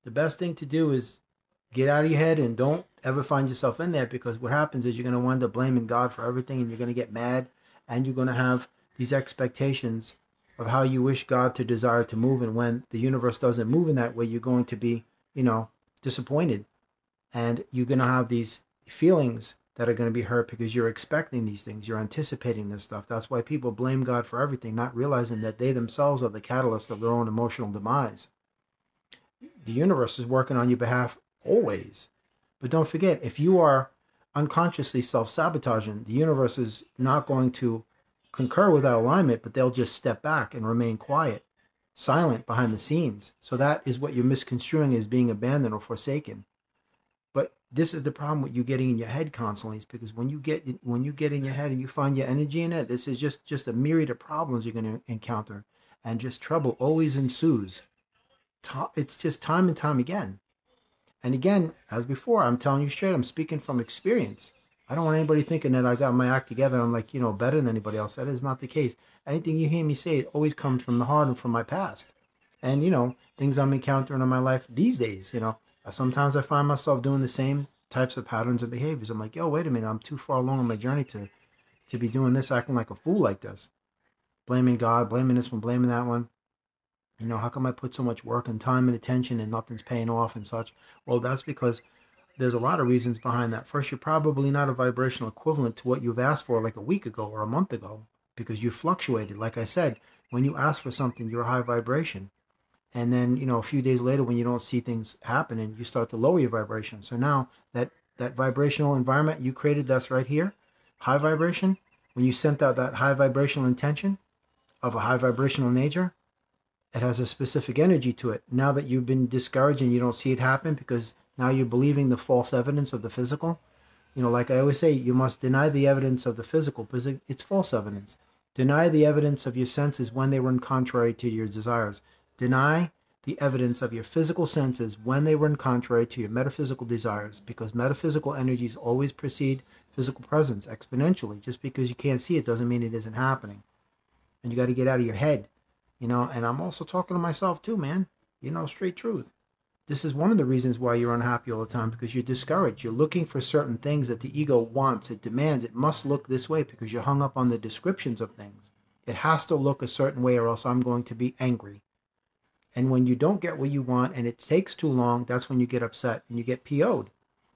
The best thing to do is get out of your head and don't ever find yourself in there, because what happens is you're going to wind up blaming God for everything, and you're going to get mad, and you're going to have these expectations of how you wish God to desire to move, and when the universe doesn't move in that way, you're going to be, disappointed, and you're going to have these feelings that are going to be hurt because you're expecting these things, you're anticipating this stuff. That's why people blame God for everything, not realizing that they themselves are the catalyst of their own emotional demise. The universe is working on your behalf always. But don't forget, if you are unconsciously self-sabotaging, the universe is not going to concur with that alignment, but they'll just step back and remain quiet, silent behind the scenes. So that is what you're misconstruing as being abandoned or forsaken. But this is the problem with you getting in your head constantly, is because when you get in your head and you find your energy in it, this is just a myriad of problems you're going to encounter, and just trouble always ensues. It's just time and time again. And again, as before, I'm telling you straight, I'm speaking from experience. I don't want anybody thinking that I got my act together, I'm like, better than anybody else. That is not the case. Anything you hear me say, it always comes from the heart and from my past. And, things I'm encountering in my life these days, sometimes I find myself doing the same types of patterns and behaviors. I'm like, yo, wait a minute, I'm too far along on my journey to be doing this, acting like a fool like this. Blaming God, blaming this one, blaming that one. How come I put so much work and time and attention and nothing's paying off and such? Well, that's because there's a lot of reasons behind that. First, you're probably not a vibrational equivalent to what you've asked for like a week ago or a month ago, because you fluctuated. Like I said, when you ask for something, you're a high vibration. And then, a few days later, when you don't see things happening, you start to lower your vibration. So now that vibrational environment you created, that's right here, high vibration, when you sent out that high vibrational intention of a high vibrational nature, it has a specific energy to it. Now that you've been discouraged and you don't see it happen because now you're believing the false evidence of the physical, like I always say, you must deny the evidence of the physical because it's false evidence. Deny the evidence of your senses when they run contrary to your desires. Deny the evidence of your physical senses when they run contrary to your metaphysical desires, because metaphysical energies always precede physical presence exponentially. Just because you can't see it doesn't mean it isn't happening. And you got to get out of your head. And I'm also talking to myself too, man. Straight truth. This is one of the reasons why you're unhappy all the time, because you're discouraged. You're looking for certain things that the ego wants. It demands it must look this way because you're hung up on the descriptions of things. It has to look a certain way or else I'm going to be angry. And when you don't get what you want and it takes too long, that's when you get upset and you get PO'd.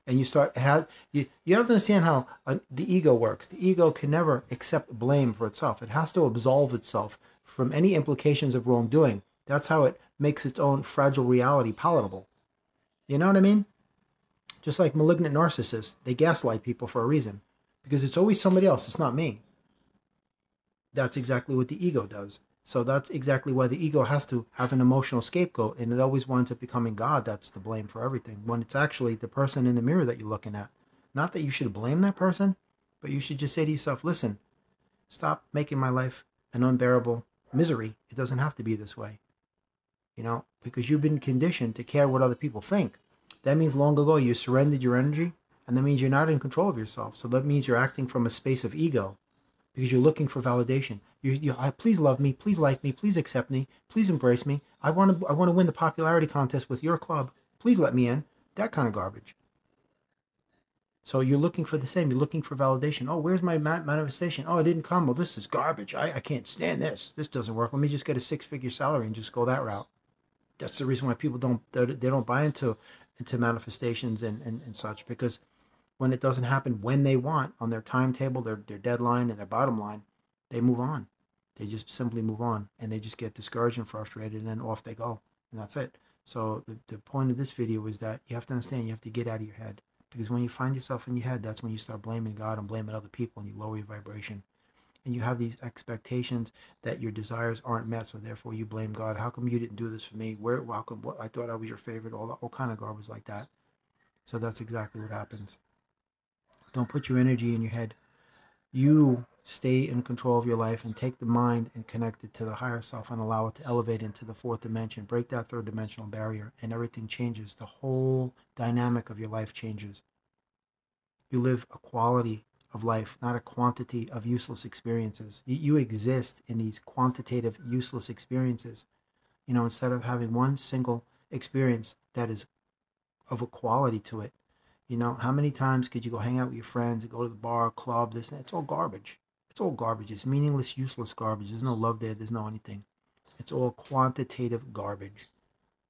And you start, you have to understand how the ego works. The ego can never accept blame for itself. It has to absolve itself from any implications of wrongdoing. That's how it makes its own fragile reality palatable. You know what I mean? Just like malignant narcissists, they gaslight people for a reason. Because it's always somebody else, it's not me. That's exactly what the ego does. So that's exactly why the ego has to have an emotional scapegoat, and it always winds up becoming God that's to blame for everything, when it's actually the person in the mirror that you're looking at. Not that you should blame that person, but you should just say to yourself, listen, stop making my life an unbearable misery. It doesn't have to be this way. Because you've been conditioned to care what other people think. That means long ago you surrendered your energy, and that means you're not in control of yourself. So that means you're acting from a space of ego, because you're looking for validation. Please love me, please like me, please accept me, please embrace me. I want to win the popularity contest with your club. Please let me in. That kind of garbage. So you're looking for the same. You're looking for validation. Oh, where's my manifestation? Oh, it didn't come. Well, this is garbage. I can't stand this. This doesn't work. Let me just get a 6-figure salary and just go that route. That's the reason why people don't buy into manifestations and such, because when it doesn't happen when they want, on their timetable, their deadline, and their bottom line, they move on. They just simply move on, and they just get discouraged and frustrated, and then off they go, and that's it. So the point of this video is that you have to understand, you have to get out of your head, because when you find yourself in your head, that's when you start blaming God and blaming other people, and you lower your vibration. And you have these expectations that your desires aren't met, so therefore you blame God. How come you didn't do this for me? How come? I thought I was your favorite. All kind of garbage like that. So that's exactly what happens. Don't put your energy in your head. You stay in control of your life and take the mind and connect it to the higher self and allow it to elevate into the fourth dimension. Break that third dimensional barrier and everything changes. The whole dynamic of your life changes. You live a quality of life, not a quantity of useless experiences. You exist in these quantitative, useless experiences. Instead of having one single experience that is of a quality to it. You know, how many times could you go hang out with your friends and go to the bar, club, this and that? It's all garbage. It's all garbage. It's meaningless, useless garbage. There's no love there. There's no anything. It's all quantitative garbage.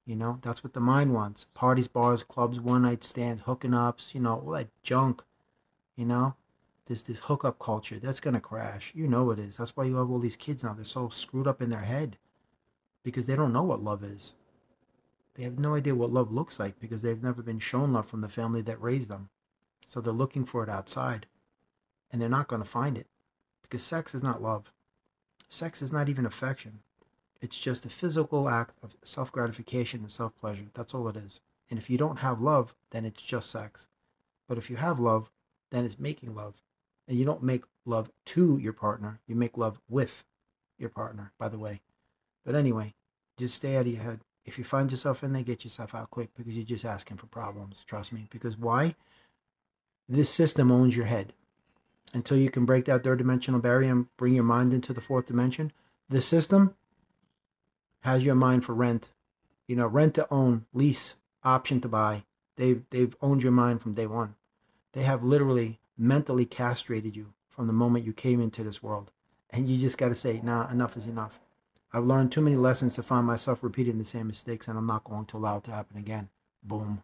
You know, that's what the mind wants. Parties, bars, clubs, one night stands, hooking ups, you know, all that junk. You know, this hookup culture that's gonna crash. You know it is. That's why you have all these kids now. They're so screwed up in their head because they don't know what love is. They have no idea what love looks like because they've never been shown love from the family that raised them. So they're looking for it outside, and they're not going to find it because sex is not love. Sex is not even affection. It's just a physical act of self-gratification and self-pleasure. That's all it is. And if you don't have love, then it's just sex. But if you have love, then it's making love. And you don't make love to your partner. You make love with your partner, by the way. But anyway, just stay out of your head. If you find yourself in there, get yourself out quick because you're just asking for problems. Trust me. Because why? This system owns your head. Until you can break that third dimensional barrier and bring your mind into the fourth dimension, the system has your mind for rent. You know, rent to own, lease, option to buy. They've owned your mind from day one. They have literally mentally castrated you from the moment you came into this world. And you just got to say, nah, enough is enough. I've learned too many lessons to find myself repeating the same mistakes, and I'm not going to allow it to happen again. Boom.